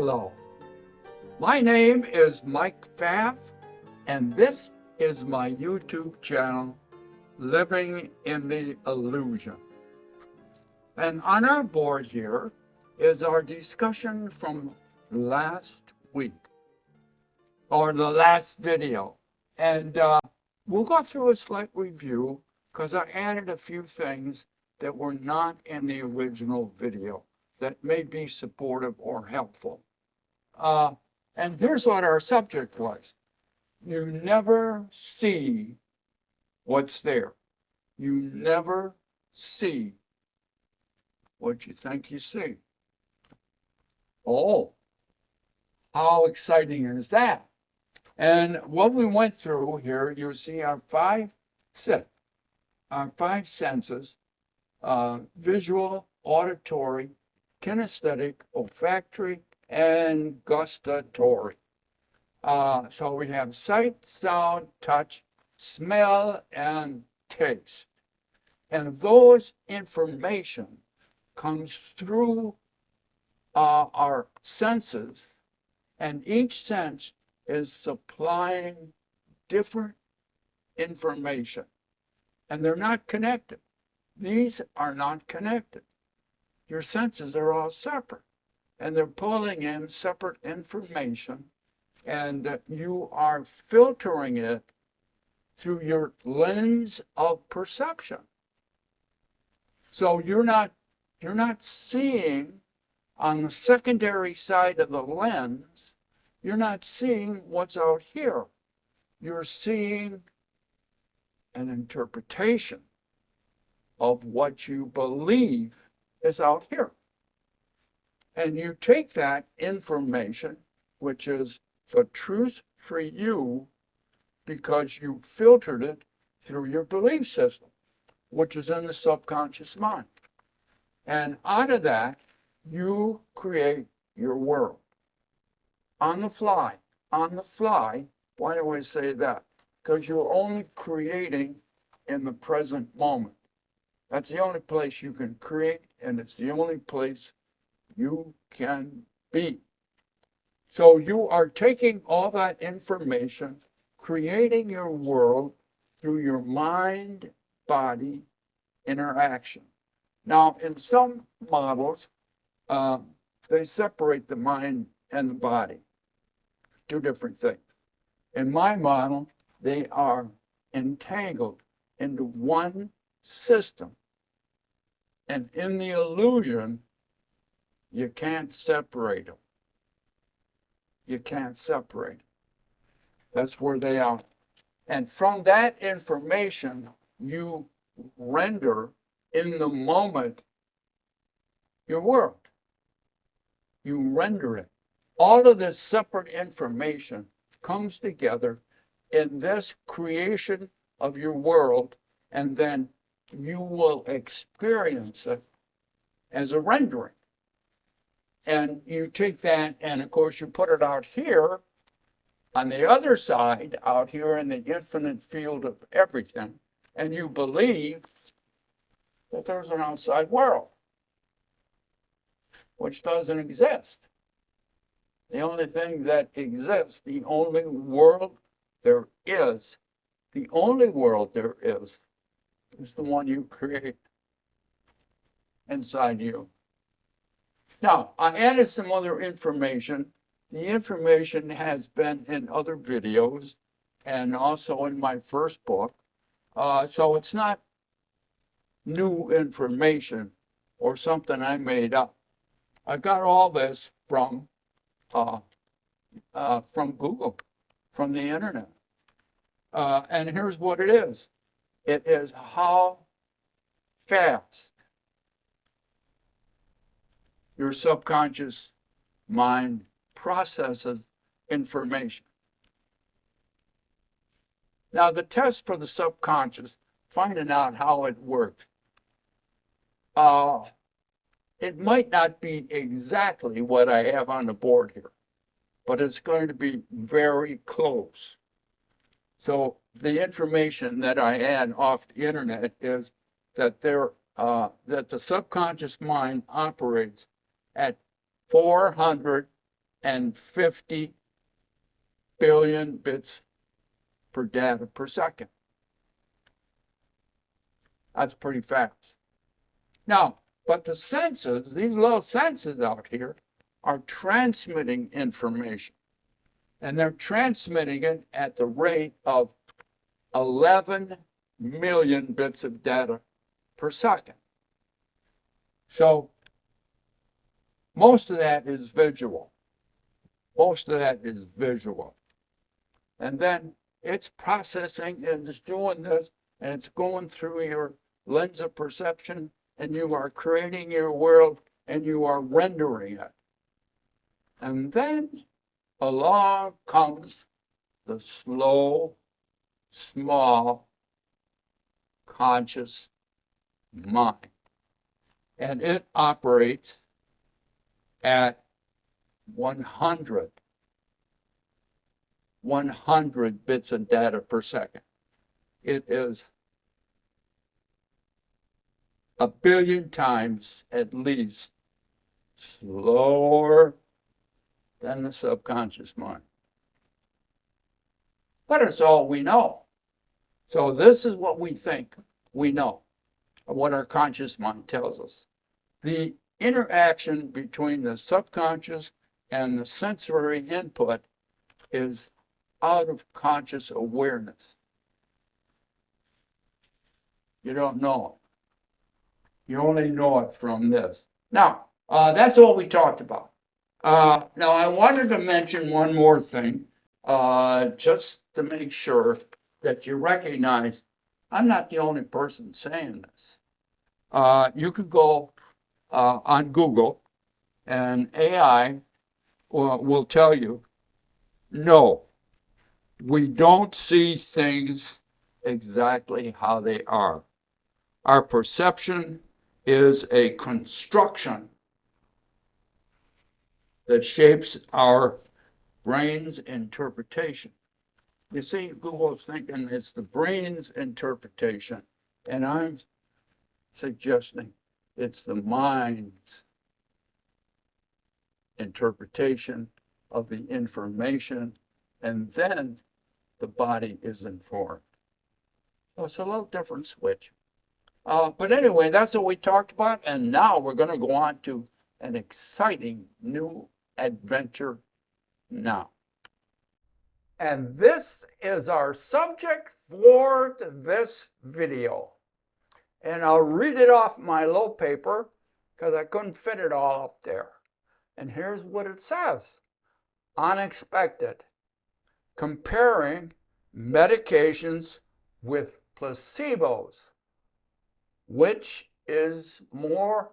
Hello, my name is Mike Pfaff, and this is my YouTube channel, Living in the Illusion. And on our board here is our discussion from last week, or the last video. And we'll go through a slight review because I added a few things that were not in the original video that may be supportive or helpful. And here's what our subject was. You never see what's there. You never see what you think you see. Oh, how exciting is that? And what we went through here, you see our five senses, visual, auditory, kinesthetic, olfactory, and gustatory. So we have sight, sound, touch, smell, and taste. And those information comes through our senses, and each sense is supplying different information. And they're not connected. These are not connected. Your senses are all separate, and they're pulling in separate information, and you are filtering it through your lens of perception. So you're not seeing on the secondary side of the lens, you're not seeing what's out here. You're seeing an interpretation of what you believe is out here. And you take that information, which is the truth for you, because you filtered it through your belief system, which is in the subconscious mind. And out of that, you create your world. On the fly. On the fly, why do I say that? Because you're only creating in the present moment. That's the only place you can create, and it's the only place you can be. So you are taking all that information, creating your world through your mind-body interaction. Now, in some models, they separate the mind and the body, two different things. In my model, they are entangled into one system. And in the illusion, you can't separate them. You can't separate them. That's where they are. And from that information, you render in the moment your world. You render it. All of this separate information comes together in this creation of your world, and then you will experience it as a rendering. And you take that, and of course you put it out here on the other side, out here in the infinite field of everything, and you believe that there's an outside world, which doesn't exist. The only thing that exists, the only world there is the one you create inside you. Now, I added some other information. The information has been in other videos and also in my first book. So it's not new information or something I made up. I got all this from Google, from the internet. And here's what it is. It is how fast your subconscious mind processes information. Now, the test for the subconscious, finding out how it works, it might not be exactly what I have on the board here, but it's going to be very close. So the information that I add off the internet is that that the subconscious mind operates at 400 150 billion bits per data per second. That's pretty fast. Now, but the sensors, these little sensors out here, are transmitting information. And they're transmitting it at the rate of 11 million bits of data per second. So most of that is visual. Most of that is visual. And then it's processing and it's doing this, and it's going through your lens of perception, and you are creating your world, and you are rendering it. And then along comes the slow, small, conscious mind. And it operates at 100 bits of data per second. It is a billion times at least slower than the subconscious mind. But it's all we know. So this is what we think we know, of what our conscious mind tells us. The interaction between the subconscious and the sensory input is out of conscious awareness. You don't know it. You only know it from this. Now, that's all we talked about. Now, I wanted to mention one more thing, just to make sure that you recognize I'm not the only person saying this. You could go on Google, and AI will tell you, no, we don't see things exactly how they are. Our perception is a construction that shapes our brain's interpretation. You see, Google's thinking it's the brain's interpretation, and I'm suggesting it's the mind's interpretation of the information, and then the body is informed. So it's a little different switch. But anyway, that's what we talked about, and now we're going to go on to an exciting new adventure now. And this is our subject for this video. And I'll read it off my little paper because I couldn't fit it all up there. And here's what it says. Unexpected. Comparing medications with placebos. Which is more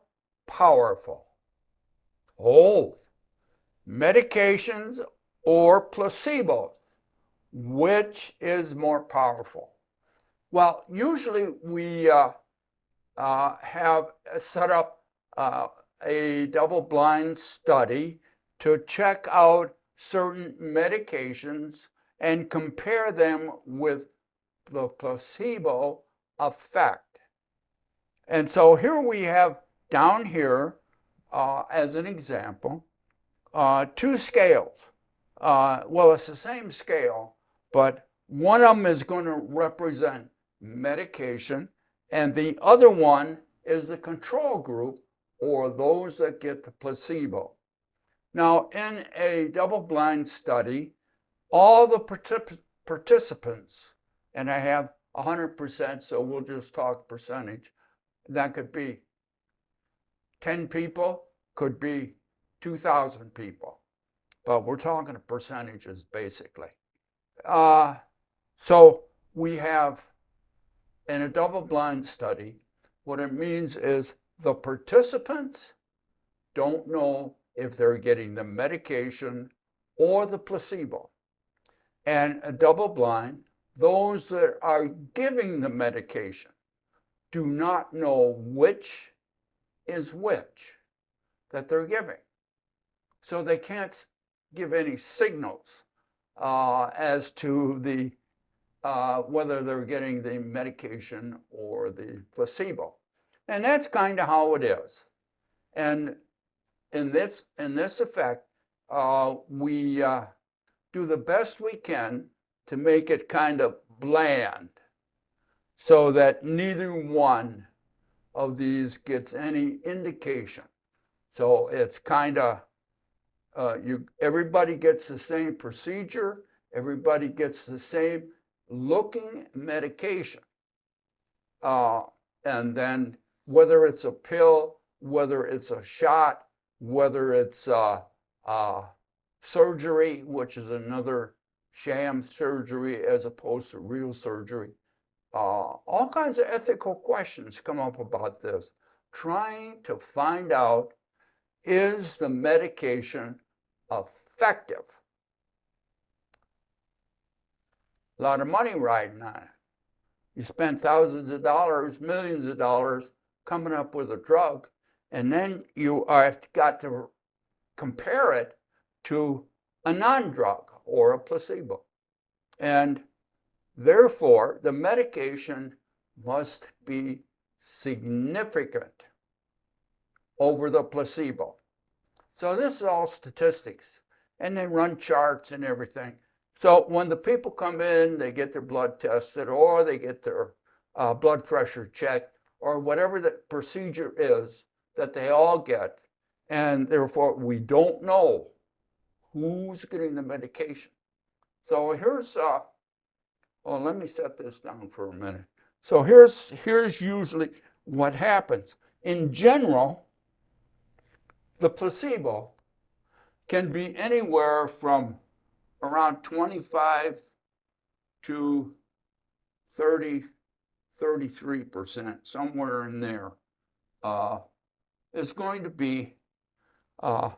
powerful? Oh, medications or placebos? Which is more powerful? Well, usually we have set up a double-blind study to check out certain medications and compare them with the placebo effect. And so here we have down here, as an example, two scales. Well, it's the same scale, but one of them is going to represent medication, and the other one is the control group, or those that get the placebo. Now, in a double-blind study, all the participants, and I have 100%, so we'll just talk percentage. That could be 10 people, could be 2,000 people. But we're talking percentages, basically. So we have, in a double-blind study, what it means is the participants don't know if they're getting the medication or the placebo. And a double-blind, those that are giving the medication do not know which is which that they're giving. So they can't give any signals as to the whether they're getting the medication or the placebo. And that's kind of how it is. And in this effect, we do the best we can to make it kind of bland so that neither one of these gets any indication. So it's kind of, everybody gets the same procedure, everybody gets the same looking medication. And then whether it's a pill, whether it's a shot, whether it's surgery, which is another sham surgery as opposed to real surgery. All kinds of ethical questions come up about this, trying to find out, is the medication effective? A lot of money riding on it. You spend thousands of dollars, millions of dollars coming up with a drug, and then you have got to compare it to a non-drug or a placebo. And therefore, the medication must be significant over the placebo. So this is all statistics, and they run charts and everything. So when the people come in, they get their blood tested, or they get their blood pressure checked, or whatever the procedure is that they all get, and therefore we don't know who's getting the medication. So here's, let me set this down for a minute. So here's usually what happens. In general, the placebo can be anywhere from around 25 to 30, 33%, somewhere in there, is going to be the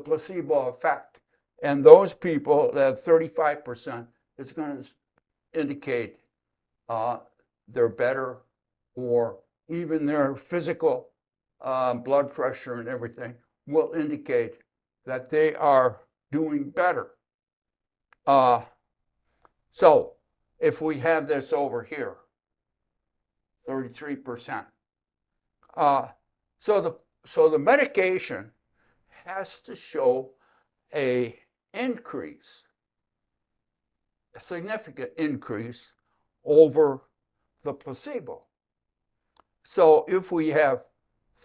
placebo effect. And those people, that 35%, is going to indicate they're better, or even their physical blood pressure and everything will indicate that they are doing better. So if we have this over here, 33%. So the medication has to show a significant increase over the placebo. So if we have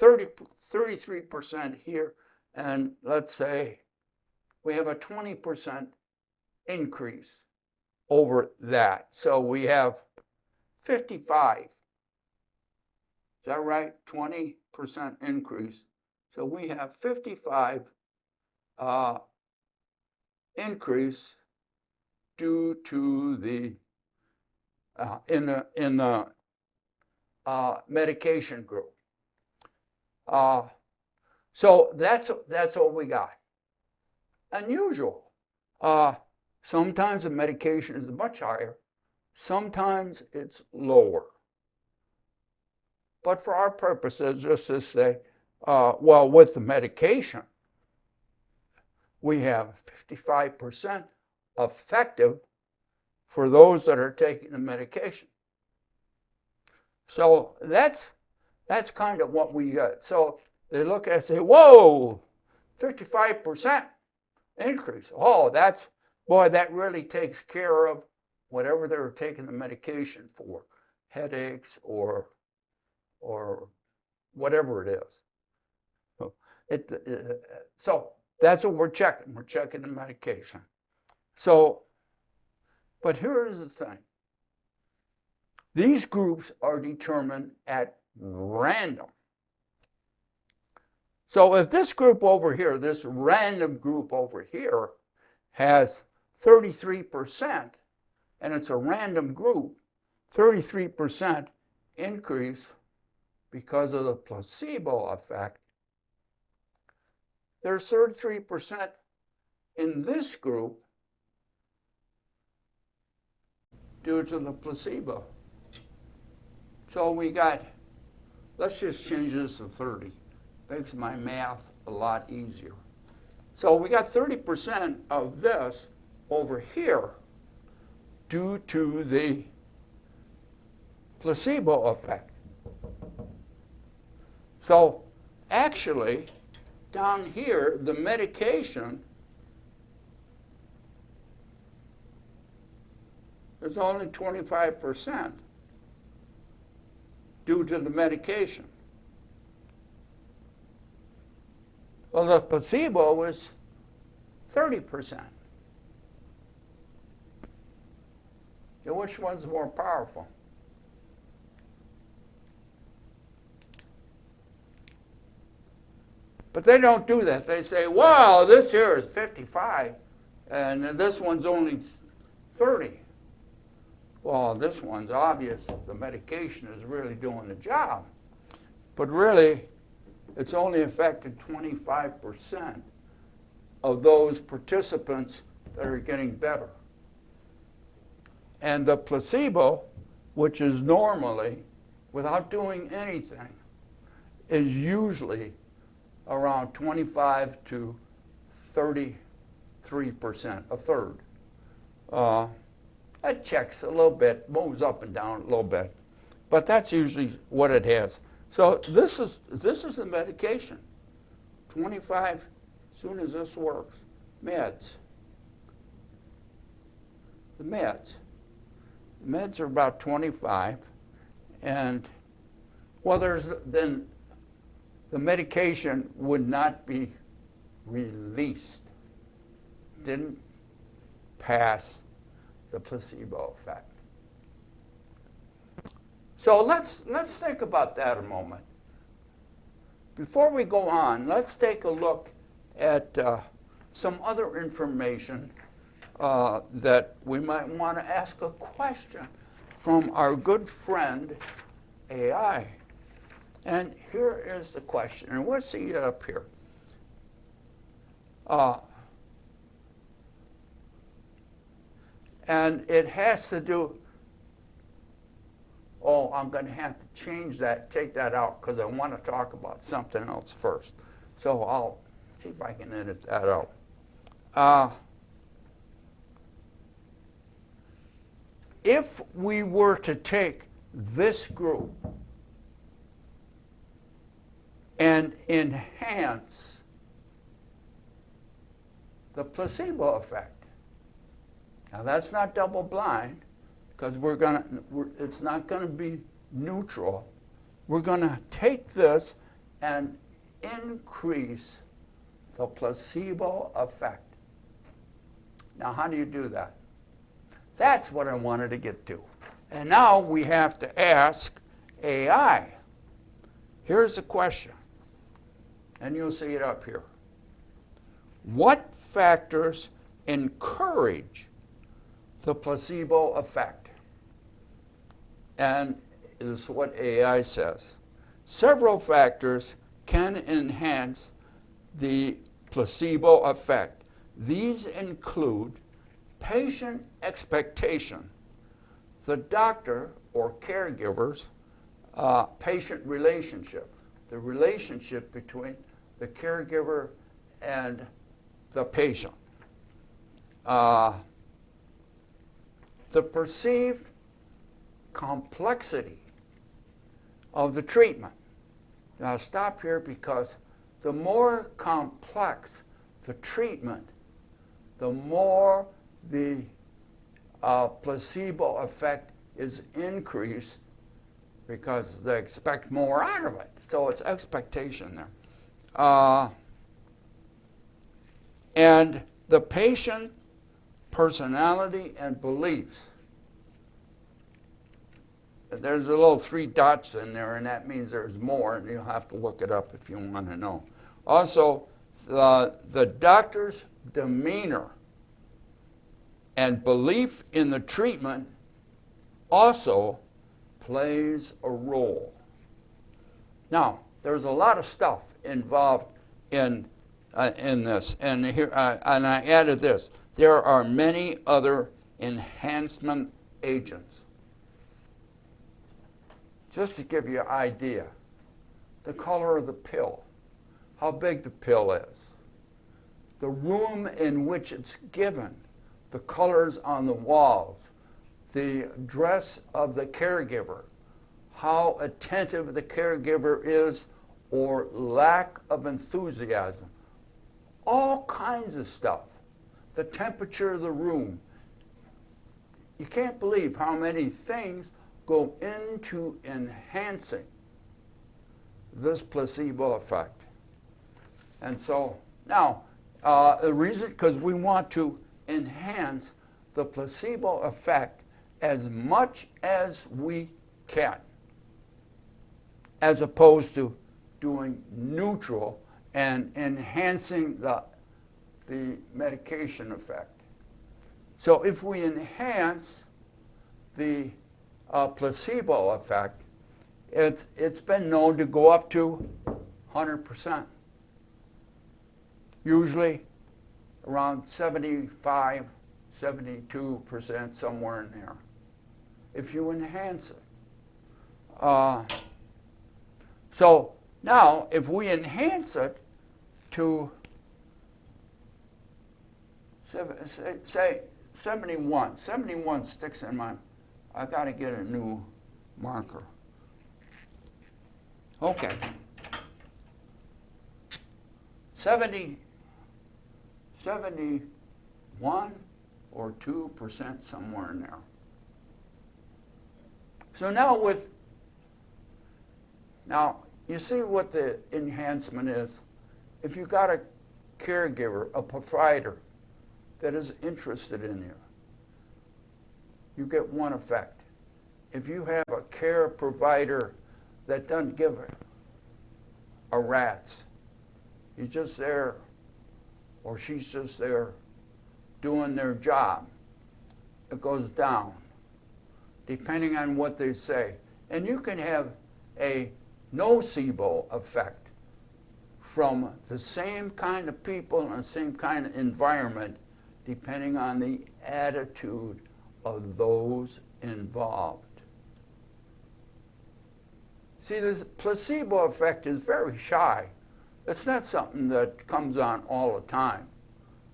33% here, and let's say we have a 20% increase over that. So we have 55. Is that right? 20% increase. So we have 55 increase due to the in the medication group. So that's what we got. Unusual. Sometimes the medication is much higher, sometimes it's lower. But for our purposes, just to say, well, with the medication, we have 55% effective for those that are taking the medication. So that's kind of what we got. So they look at it and say, whoa, 55% increase. Oh, that really takes care of whatever they were taking the medication for, headaches or whatever it is. So that's what we're checking. We're checking the medication. So, but here's the thing. These groups are determined at random. So if this group over here, this random group over here, has 33%, and it's a random group, 33% increase because of the placebo effect, there's 33% in this group due to the placebo. So we got, let's just change this to 30. Makes my math a lot easier. So we got 30% of this over here due to the placebo effect. So actually, down here, the medication is only 25% due to the medication. Well, the placebo is 30%. So which one's more powerful? But they don't do that. They say, wow, this here is 55, and this one's only 30. Well, this one's obvious. The medication is really doing the job. But really, it's only affected 25% of those participants that are getting better. And the placebo, which is normally, without doing anything, is usually around 25 to 33%, a third. It checks a little bit, moves up and down a little bit, but that's usually what it has. So this is the medication. 25, as soon as this works. Meds. The meds. The meds are about 25, and well, then the medication would not be released. Didn't pass the placebo effect. So let's think about that a moment. Before we go on, let's take a look at some other information that we might want to ask a question from our good friend AI. And here is the question, and we'll see it up here. And it has to do, I'm going to have to change that, take that out, because I want to talk about something else first. So I'll see if I can edit that out. If we were to take this group and enhance the placebo effect. Now that's not double blind, because it's not going to be neutral. We're going to take this and increase the placebo effect. Now how do you do that? That's what I wanted to get to. And now we have to ask AI. Here's the question, and you'll see it up here. What factors encourage the placebo effect? And this is what AI says. Several factors can enhance the placebo effect. These include patient expectation, the doctor or caregiver's patient relationship, the relationship between the caregiver and the patient, the perceived complexity of the treatment. Now stop here, because the more complex the treatment, the more the placebo effect is increased, because they expect more out of it. So it's expectation there. And the patient personality and beliefs. There's a little 3 dots in there, and that means there's more, and you'll have to look it up if you want to know. Also, the doctor's demeanor and belief in the treatment also plays a role. Now, there's a lot of stuff involved in this, and here and I added this. There are many other enhancement agents. Just to give you an idea, the color of the pill, how big the pill is, the room in which it's given, the colors on the walls, the dress of the caregiver, how attentive the caregiver is or lack of enthusiasm, all kinds of stuff, the temperature of the room. you can't believe how many things go into enhancing this placebo effect. And so now, the reason, because we want to enhance the placebo effect as much as we can, as opposed to doing neutral and enhancing the medication effect. So if we enhance the placebo effect, it's been known to go up to 100%. Usually around 75, 72%, somewhere in there, if you enhance it. So now, if we enhance it to, say, 71. 71 sticks in my, I got to get a new marker. Okay. 71 or 2%, somewhere in there. So now you see what the enhancement is. If you got a caregiver, a provider that is interested in you, you get one effect. If you have a care provider that doesn't give a rat's, he's just there, or she's just there doing their job, it goes down, depending on what they say. And you can have a nocebo effect from the same kind of people and the same kind of environment, depending on the attitude of those involved. See, this placebo effect is very shy. It's not something that comes on all the time.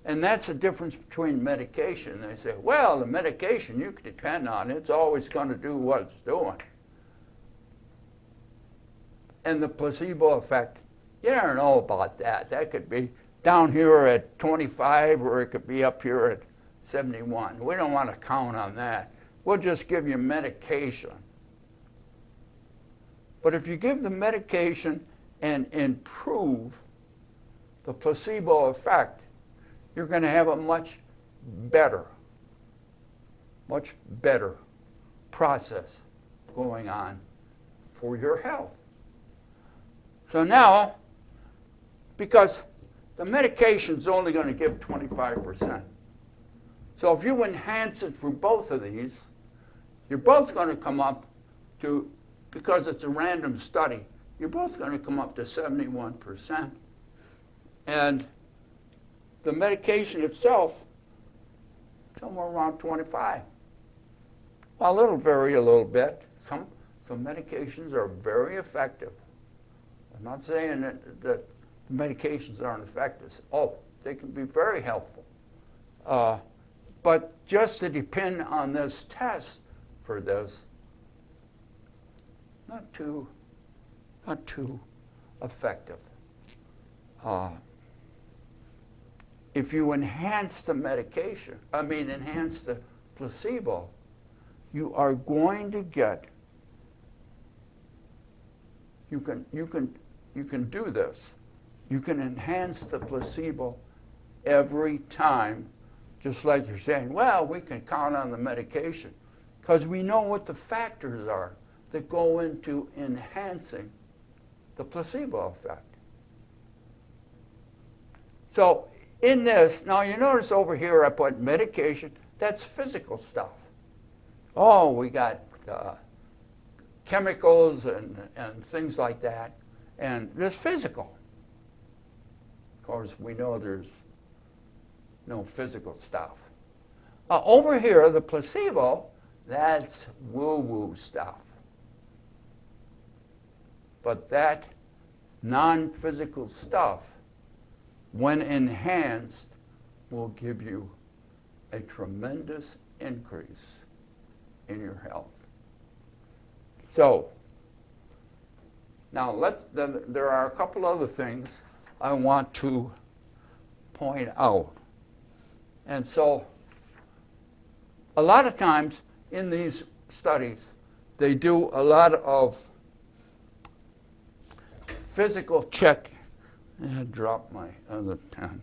And that's the difference between medication. They say, well, the medication, you can depend on it. It's always going to do what it's doing. And the placebo effect, you don't know about that. That could be down here at 25, or it could be up here at 71. We don't want to count on that. We'll just give you medication. But if you give the medication and improve the placebo effect, you're going to have a much better process going on for your health. So now, because the medication's only going to give 25%. So if you enhance it for both of these, you're both going to come up to, because it's a random study, you're both going to come up to 71%. And the medication itself, somewhere around 25. Well, it'll vary a little bit. Some medications are very effective. I'm not saying that the medications aren't effective. Oh, they can be very helpful. But just to depend on this test for this, not too effective. If you enhance the medication, enhance the placebo, you are going to get, you can do this. You can enhance the placebo every time, just like you're saying, well, we can count on the medication, because we know what the factors are that go into enhancing the placebo effect. So in this, now you notice over here I put medication. That's physical stuff. Oh, we got chemicals and things like that. And there's physical. Of course, we know there's no physical stuff. Over here, the placebo, that's woo-woo stuff. But that non-physical stuff, when enhanced, will give you a tremendous increase in your health. So, now there are a couple other things I want to point out. And so, a lot of times in these studies, they do a lot of physical check. I dropped my other pen.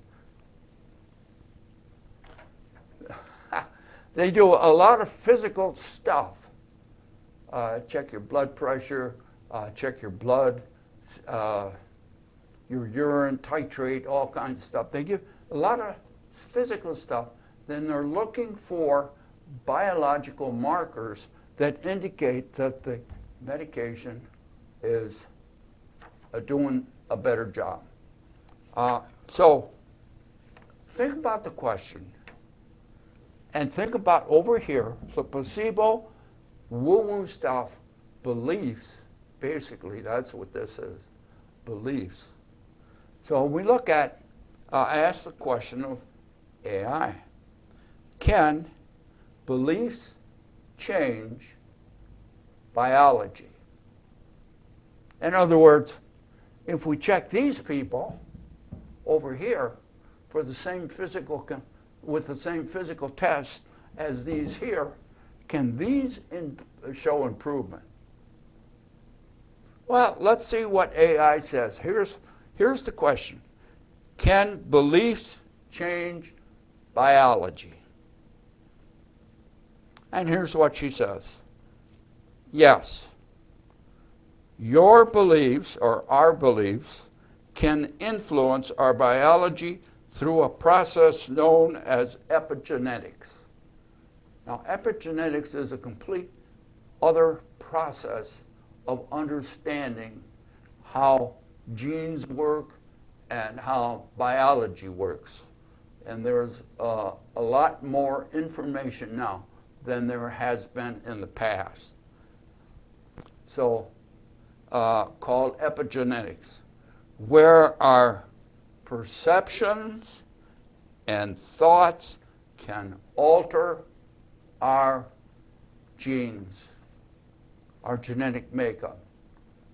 They do a lot of physical stuff. Check your blood pressure, check your blood, your urine, titrate, all kinds of stuff. They give a lot of physical stuff. Then they're looking for biological markers that indicate that the medication is doing a better job. So think about the question. And think about over here, so placebo, woo-woo stuff, beliefs, basically, that's what this is, beliefs. So we look at, I asked the question of AI. Can beliefs change biology? In other words, if we check these people over here for the same physical, with the same physical test as these here, can these show improvement? Well, let's see what AI says. Here's the question. Can beliefs change biology? And here's what she says. Yes. Your beliefs, or our beliefs, can influence our biology through a process known as epigenetics. Now, epigenetics is a complete other process of understanding how genes work and how biology works. And there's a lot more information now than there has been in the past. So, called epigenetics, where our perceptions and thoughts can alter our genes, our genetic makeup,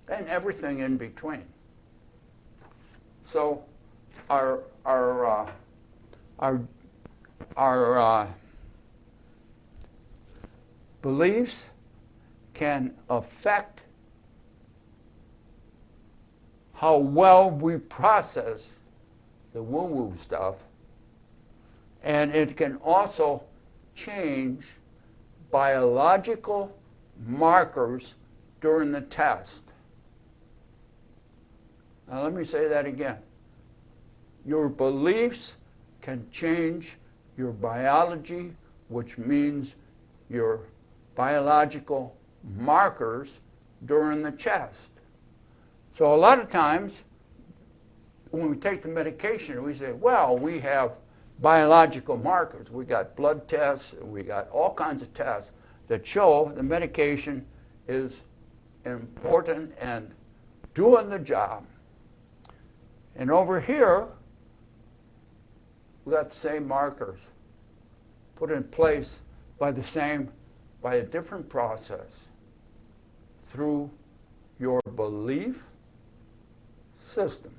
and everything in between. So our beliefs can affect how well we process the woo-woo stuff, and it can also change biological markers during the test. Now let me say that again. Your beliefs can change your biology, which means your biological markers during the test. So a lot of times, when we take the medication, we say, well, we have biological markers. We got blood tests, and we got all kinds of tests that show the medication is important and doing the job. And over here, we got the same markers put in place by a different process through your belief system.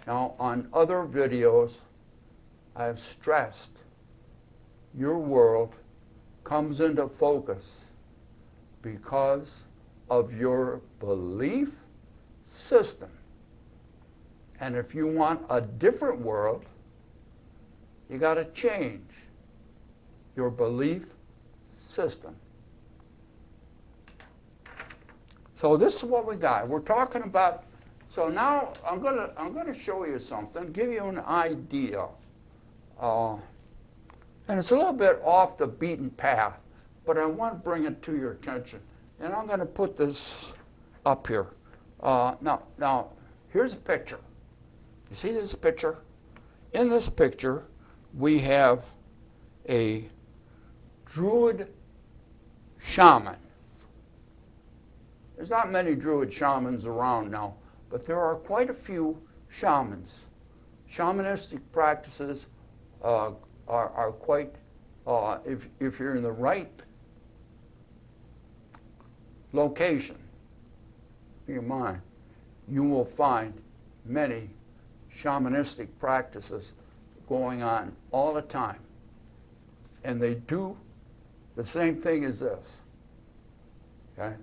Now, on other videos, I have stressed your world comes into focus because of your belief system. And if you want a different world, you got to change your belief system. So this is what we got. We're talking about. So now I'm gonna show you something, give you an idea, and it's a little bit off the beaten path, but I want to bring it to your attention. And I'm going to put this up here. Now here's a picture. You see this picture? In this picture, we have a Druid shaman. There's not many Druid shamans around now, but there are quite a few shamans. Shamanistic practices are quite, if you're in the right location in your mind, you will find many shamanistic practices going on all the time. and they do the same thing as this. Okay?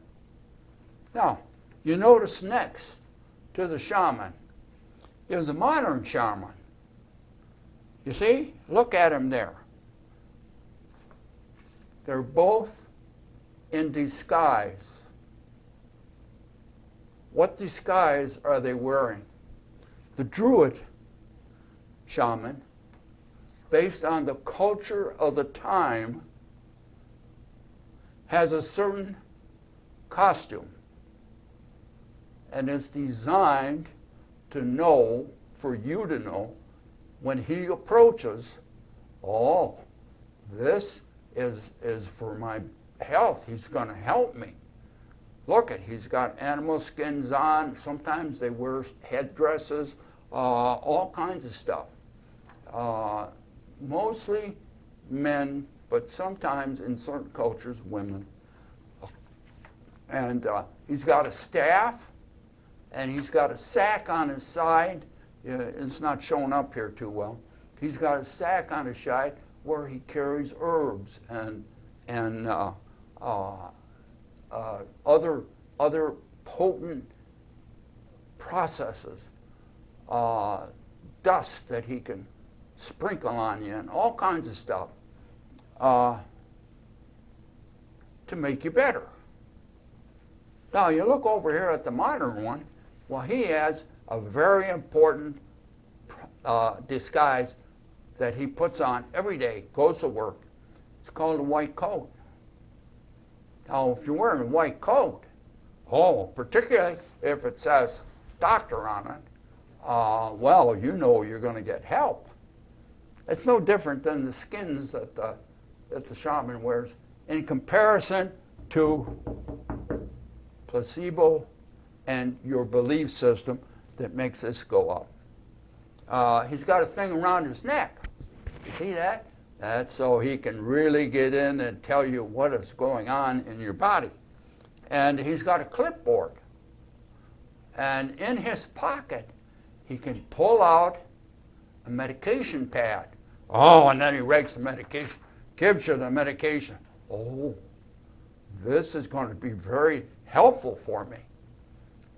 Now, you notice next to the shaman is a modern shaman. You see? Look at him there. They're both in disguise. What disguise are they wearing? The Druid shaman, based on the culture of the time, has a certain costume. And it's designed to know, for you to know, when he approaches, oh, this is for my health. He's going to help me. Look at, he's got animal skins on. Sometimes they wear headdresses, all kinds of stuff. Mostly men, but sometimes in certain cultures, women. And he's got a staff, and he's got a sack on his side. It's not showing up here too well. He's got a sack on his side where he carries herbs and other potent processes, dust that he can sprinkle on you, and all kinds of stuff to make you better. Now you look over here at the modern one. Well, he has a very important disguise that he puts on every day, goes to work. It's called a white coat. Now, if you're wearing a white coat, particularly if it says doctor on it, well, you know you're going to get help. It's no different than the skins that the shaman wears in comparison to placebo and your belief system that makes this go up. He's got a thing around his neck. You see that? That's so he can really get in and tell you what is going on in your body. And he's got a clipboard. And in his pocket, he can pull out a medication pad. And then he rakes the medication, gives you the medication. This is going to be very helpful for me.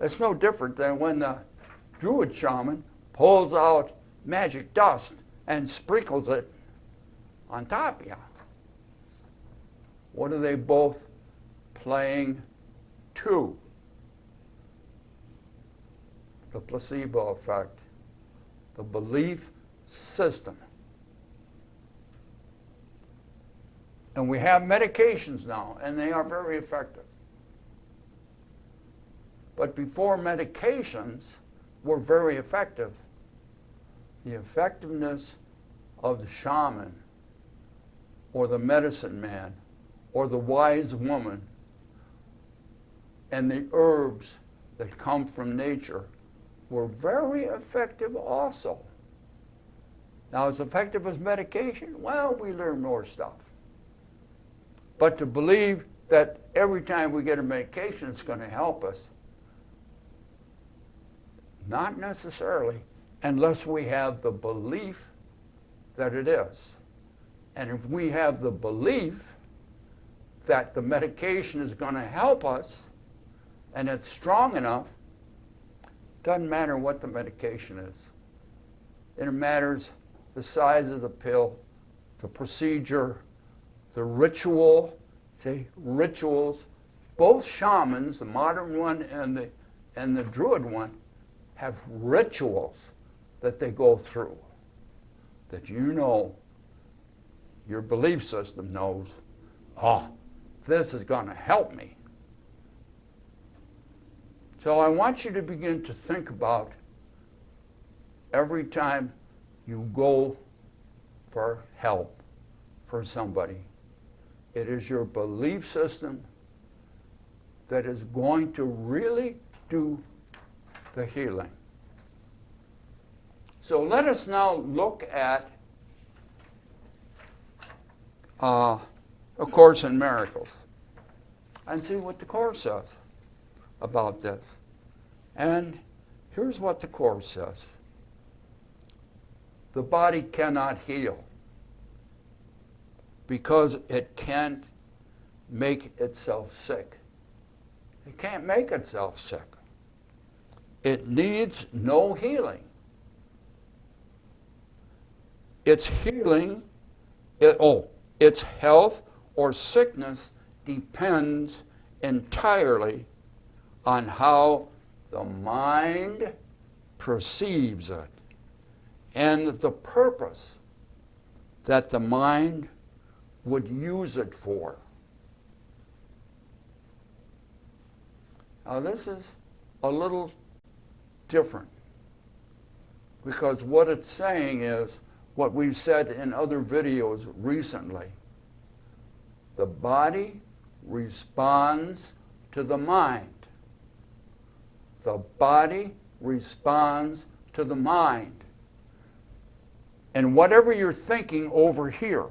It's no different than when the Druid shaman pulls out magic dust and sprinkles it on top of you. What are they both playing to? The placebo effect, the belief system. And we have medications now, and they are very effective. But before medications were very effective, the effectiveness of the shaman or the medicine man or the wise woman and the herbs that come from nature were very effective also. Now, as effective as medication, well, we learn more stuff. But to believe that every time we get a medication it's going to help us, not necessarily, unless we have the belief that it is. And if we have the belief that the medication is going to help us and it's strong enough, doesn't matter what the medication is. It matters the size of the pill, the procedure, the ritual. See, rituals. Both shamans, the modern one and the Druid one, have rituals that they go through, that you know, your belief system knows, this is going to help me. So I want you to begin to think about every time you go for help for somebody, it is your belief system that is going to really do the healing. So let us now look at A Course in Miracles and see what the Course says about this. And here's what the Course says. The body cannot heal. because it can't make itself sick. It can't make itself sick. It needs no healing. Its healing, its health or sickness depends entirely on how the mind perceives it and the purpose that the mind would use it for. Now this is a little different, because what it's saying is what we've said in other videos recently. The body responds to the mind. The body responds to the mind. And whatever you're thinking over here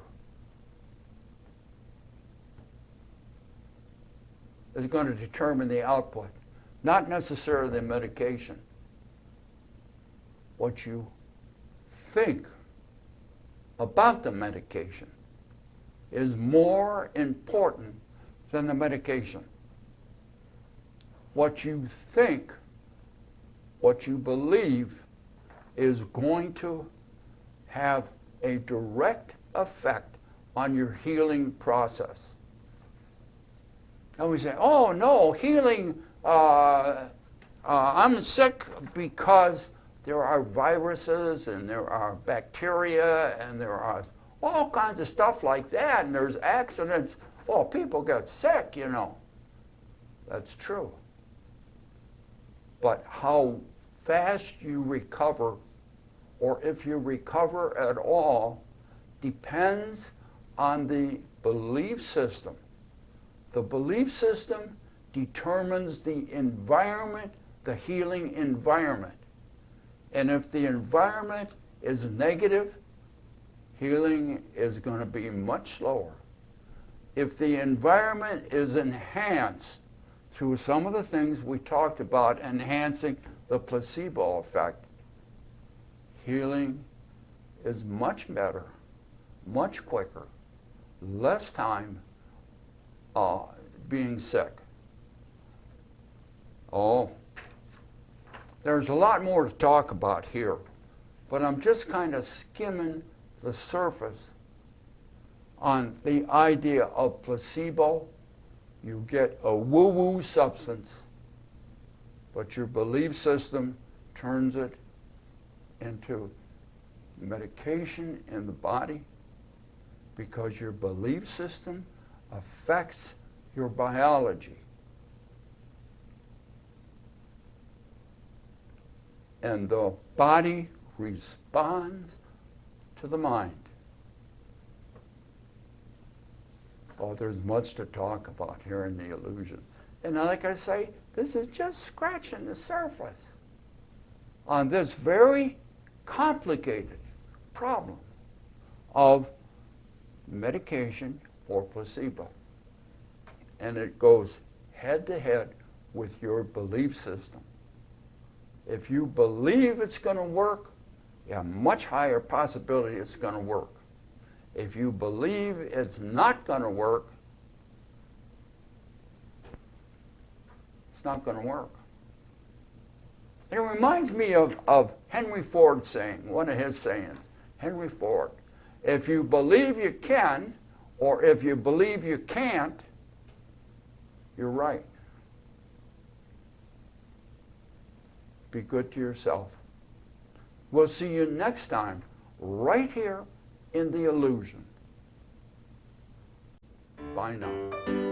is going to determine the output, not necessarily the medication. What you think about the medication is more important than the medication. What you think, what you believe, is going to have a direct effect on your healing process. And we say, oh no, healing, I'm sick because there are viruses and there are bacteria and there are all kinds of stuff like that, and there's accidents. Oh, people get sick, you know. That's true. But how fast you recover, or if you recover at all, depends on the belief system. The belief system determines the environment, the healing environment. And if the environment is negative, healing is going to be much slower. If the environment is enhanced through some of the things we talked about, enhancing the placebo effect, healing is much better, much quicker, less time being sick. Oh, there's a lot more to talk about here, but I'm just kind of skimming the surface on the idea of placebo. You get a woo-woo substance, but your belief system turns it into medication in the body, because your belief system affects your biology. And the body responds to the mind. Oh, there's much to talk about here in the illusion. And like I say, this is just scratching the surface on this very complicated problem of medication or placebo. And it goes head to head with your belief system. If you believe it's going to work, you have a much higher possibility it's going to work. If you believe it's not going to work, it's not going to work. It reminds me of Henry Ford saying, one of his sayings, Henry Ford, if you believe you can, or if you believe you can't, you're right. Be good to yourself. We'll see you next time, right here in the illusion. Bye now.